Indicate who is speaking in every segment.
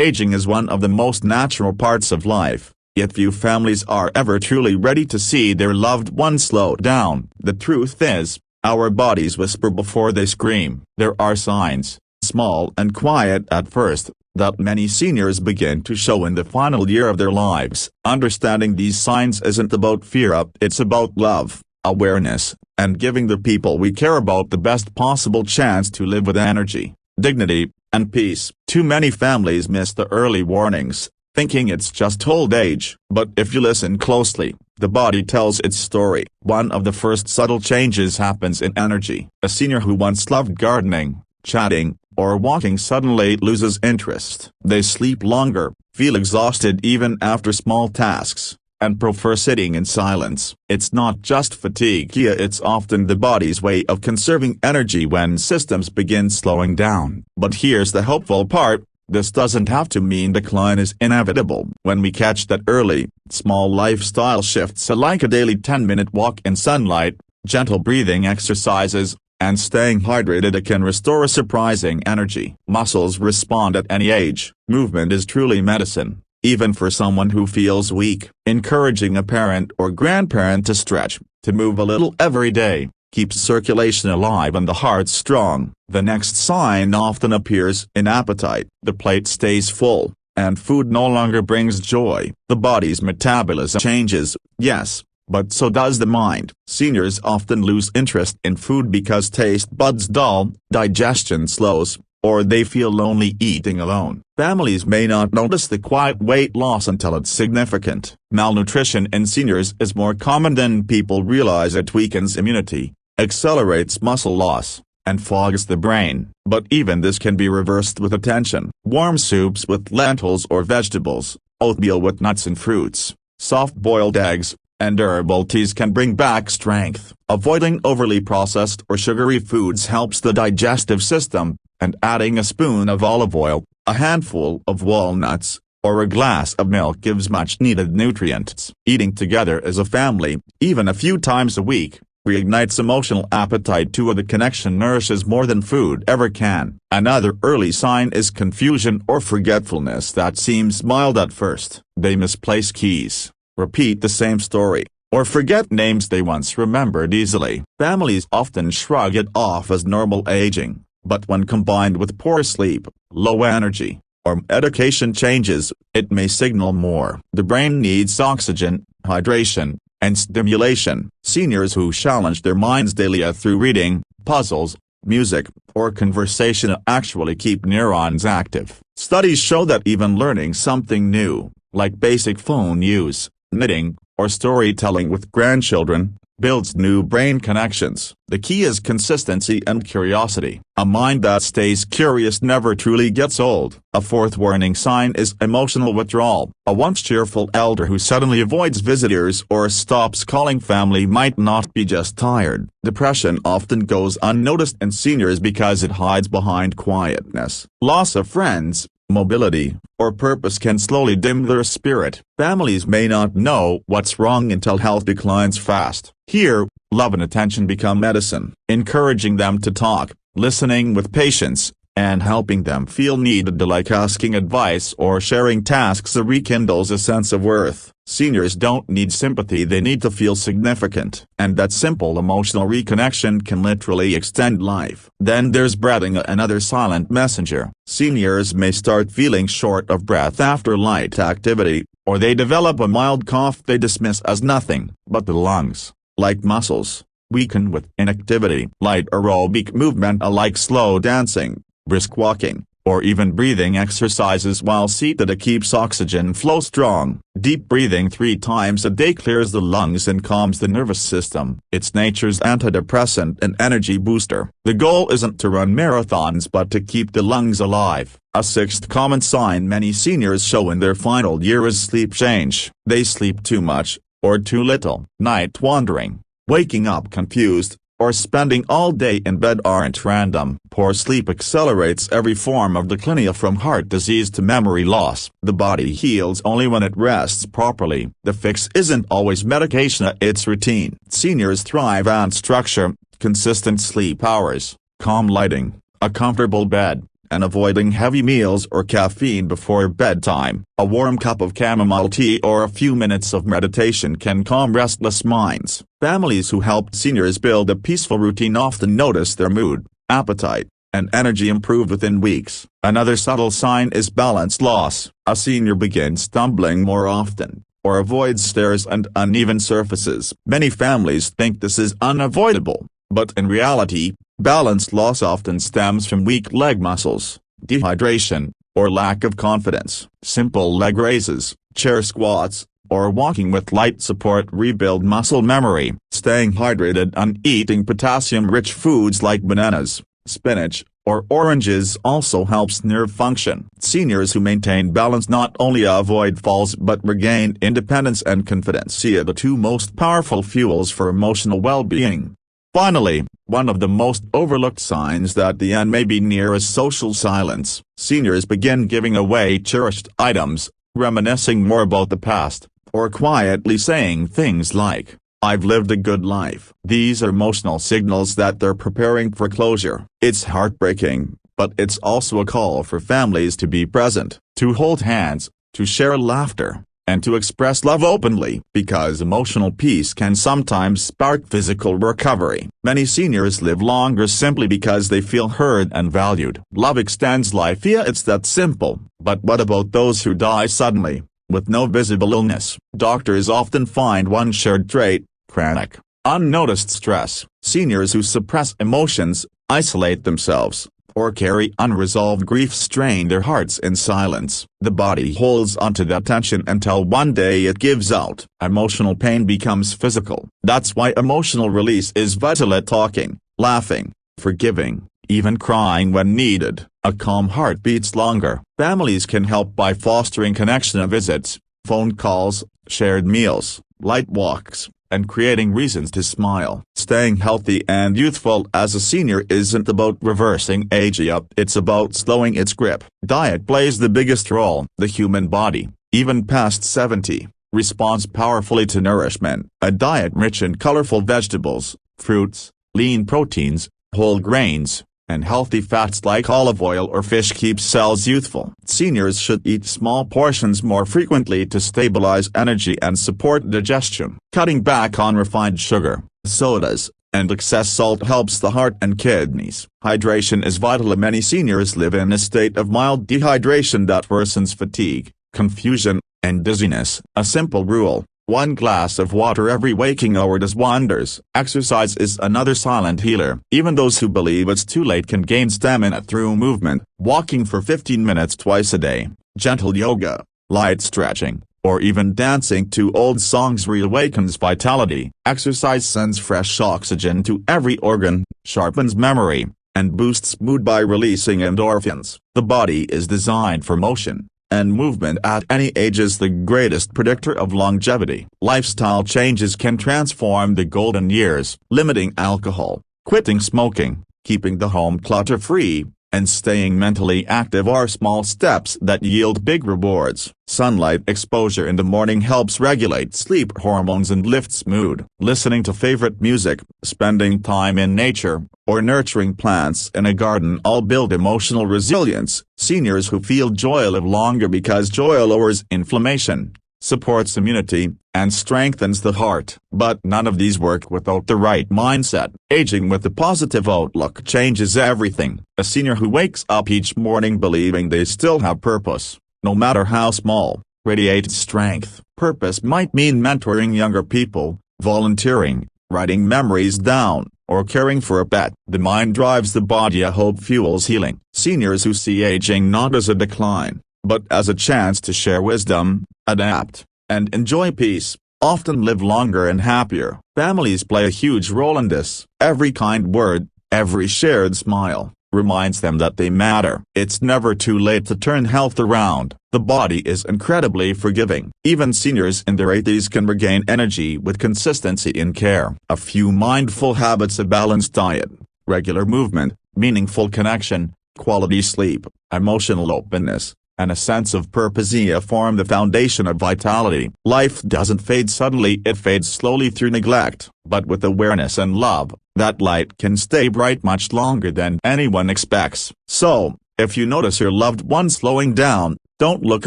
Speaker 1: Aging is one of the most natural parts of life, yet few families are ever truly ready to see their loved ones slow down. The truth is, our bodies whisper before they scream. There are signs, small and quiet at first, that many seniors begin to show in the final year of their lives. Understanding these signs isn't about fear, it's about love, awareness, and giving the people we care about the best possible chance to live with energy, dignity, and peace. Too many families miss the early warnings, thinking it's just old age. But if you listen closely, the body tells its story. One of the first subtle changes happens in energy. A senior who once loved gardening, chatting, or walking suddenly loses interest. They sleep longer, feel exhausted even after small tasks, and prefer sitting in silence. It's not just fatigue, it's often the body's way of conserving energy when systems begin slowing down. But here's the hopeful part. This doesn't have to mean decline is inevitable. When we catch that early, small lifestyle shifts like a daily 10-minute walk in sunlight, gentle breathing exercises, and staying hydrated, it can restore a surprising energy. Muscles respond at any age. Movement is truly medicine, even for someone who feels weak. Encouraging a parent or grandparent to stretch, to move a little every day, keeps circulation alive and the heart strong. The next sign often appears in appetite. The plate stays full, and food no longer brings joy. The body's metabolism changes, yes, but so does the mind. Seniors often lose interest in food because taste buds dull, digestion slows, or they feel lonely eating alone. Families may not notice the quiet weight loss until it's significant. Malnutrition in seniors is more common than people realize. It weakens immunity, accelerates muscle loss, and fogs the brain. But even this can be reversed with attention. Warm soups with lentils or vegetables, oatmeal with nuts and fruits, soft-boiled eggs, and herbal teas can bring back strength. Avoiding overly processed or sugary foods helps the digestive system, and adding a spoon of olive oil, a handful of walnuts, or a glass of milk gives much-needed nutrients. Eating together as a family, even a few times a week, reignites emotional appetite too. The connection nourishes more than food ever can. Another early sign is confusion or forgetfulness that seems mild at first. They misplace keys, repeat the same story, or forget names they once remembered easily. Families often shrug it off as normal aging, but when combined with poor sleep, low energy, or medication changes, it may signal more. The brain needs oxygen, hydration, and stimulation. Seniors who challenge their minds daily through reading, puzzles, music, or conversation actually keep neurons active. Studies show that even learning something new, like basic phone use, knitting, or storytelling with grandchildren, builds new brain connections. The key is consistency and curiosity. A mind that stays curious never truly gets old. A fourth warning sign is emotional withdrawal. A once cheerful elder who suddenly avoids visitors or stops calling family might not be just tired. Depression often goes unnoticed in seniors because it hides behind quietness. Loss of friends, mobility, or purpose can slowly dim their spirit. Families may not know what's wrong until health declines fast. Here, love and attention become medicine. Encouraging them to talk, listening with patience, and helping them feel needed, like asking advice or sharing tasks, rekindles a sense of worth. Seniors don't need sympathy, they need to feel significant. And that simple emotional reconnection can literally extend life. Then there's breathing, another silent messenger. Seniors may start feeling short of breath after light activity, or they develop a mild cough they dismiss as nothing. But the lungs, like muscles, weaken with inactivity. Light aerobic movement, like slow dancing, brisk walking, or even breathing exercises while seated, keeps oxygen flow strong. Deep breathing 3 times a day clears the lungs and calms the nervous system. It's nature's antidepressant and energy booster. The goal isn't to run marathons but to keep the lungs alive. A sixth common sign many seniors show in their final year is sleep change. They sleep too much, or too little. Night wandering, waking up confused, or spending all day in bed aren't random. Poor sleep accelerates every form of decline, from heart disease to memory loss. The body heals only when it rests properly. The fix isn't always medication, it's routine. Seniors thrive on structure, consistent sleep hours, calm lighting, a comfortable bed, and avoiding heavy meals or caffeine before bedtime. A warm cup of chamomile tea or a few minutes of meditation can calm restless minds. Families who help seniors build a peaceful routine often notice their mood, appetite, and energy improve within weeks. Another subtle sign is balance loss. A senior begins stumbling more often, or avoids stairs and uneven surfaces. Many families think this is unavoidable, but in reality, balance loss often stems from weak leg muscles, dehydration, or lack of confidence. Simple leg raises, chair squats, or walking with light support rebuild muscle memory. Staying hydrated and eating potassium-rich foods like bananas, spinach, or oranges also helps nerve function. Seniors who maintain balance not only avoid falls but regain independence and confidence. Here are the two most powerful fuels for emotional well-being. Finally, one of the most overlooked signs that the end may be near is social silence. Seniors begin giving away cherished items, reminiscing more about the past, or quietly saying things like, "I've lived a good life." These are emotional signals that they're preparing for closure. It's heartbreaking, but it's also a call for families to be present, to hold hands, to share laughter, and to express love openly. Because emotional peace can sometimes spark physical recovery. Many seniors live longer simply because they feel heard and valued. Love extends life. Yeah, it's that simple. But what about those who die suddenly, with no visible illness? Doctors often find one shared trait: chronic, unnoticed stress. Seniors who suppress emotions, isolate themselves, or carry unresolved grief strain their hearts in silence. The body holds onto that tension until one day it gives out. Emotional pain becomes physical. That's why emotional release is vital. At talking, laughing, forgiving, even crying when needed. A calm heart beats longer. Families can help by fostering connection, visits, phone calls, shared meals, light walks, and creating reasons to smile. Staying healthy and youthful as a senior isn't about reversing age. It's about slowing its grip. Diet plays the biggest role. The human body, even past 70, responds powerfully to nourishment. A diet rich in colorful vegetables, fruits, lean proteins, whole grains, and healthy fats like olive oil or fish keeps cells youthful. Seniors should eat small portions more frequently to stabilize energy and support digestion. Cutting back on refined sugar, sodas, and excess salt helps the heart and kidneys. Hydration is vital. Many seniors live in a state of mild dehydration that worsens fatigue, confusion, and dizziness. A simple rule: 1 glass of water every waking hour does wonders. Exercise is another silent healer. Even those who believe it's too late can gain stamina through movement. Walking for 15 minutes twice a day, gentle yoga, light stretching, or even dancing to old songs reawakens vitality. Exercise sends fresh oxygen to every organ, sharpens memory, and boosts mood by releasing endorphins. The body is designed for motion, and movement at any age is the greatest predictor of longevity. Lifestyle changes can transform the golden years. Limiting alcohol, quitting smoking, keeping the home clutter-free, and staying mentally active are small steps that yield big rewards. Sunlight exposure in the morning helps regulate sleep hormones and lifts mood. Listening to favorite music, spending time in nature, or nurturing plants in a garden all build emotional resilience. Seniors who feel joy live longer because joy lowers inflammation, supports immunity, and strengthens the heart. But none of these work without the right mindset. Aging with a positive outlook changes everything. A senior who wakes up each morning believing they still have purpose, no matter how small, radiates strength. Purpose might mean mentoring younger people, volunteering, writing memories down, or caring for a pet. The mind drives the body. A hope fuels healing. Seniors who see aging not as a decline, but as a chance to share wisdom, adapt, and enjoy peace, often live longer and happier. Families play a huge role in this. Every kind word, every shared smile, reminds them that they matter. It's never too late to turn health around. The body is incredibly forgiving. Even seniors in their 80s can regain energy with consistency in care. A few mindful habits: a balanced diet, regular movement, meaningful connection, quality sleep, emotional openness, and a sense of purpose form the foundation of vitality. Life doesn't fade suddenly, it fades slowly through neglect, but with awareness and love, that light can stay bright much longer than anyone expects. So, If you notice your loved one slowing down, don't look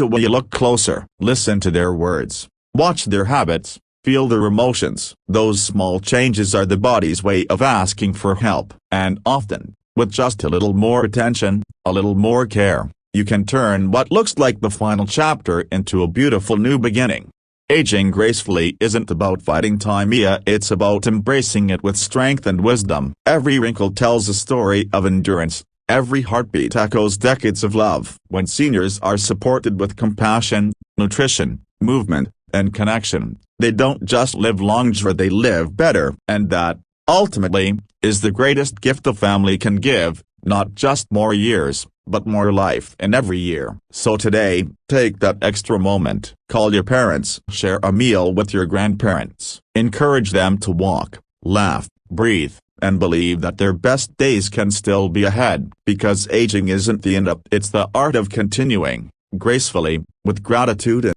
Speaker 1: away, you look closer. Listen to their words. Watch their habits. Feel their emotions. Those small changes are the body's way of asking for help. And often, with just a little more attention, a little more care, you can turn what looks like the final chapter into a beautiful new beginning. Aging gracefully isn't about fighting time, it's about embracing it with strength and wisdom. Every wrinkle tells a story of endurance. Every heartbeat echoes decades of love. When seniors are supported with compassion, nutrition, movement, and connection, they don't just live longer, they live better. And that, ultimately, is the greatest gift a family can give, not just more years, but more life in every year. So today, take that extra moment. Call your parents, share a meal with your grandparents. Encourage them to walk, laugh, breathe, and believe that their best days can still be ahead. Because aging isn't the end, it's the art of continuing, gracefully, with gratitude and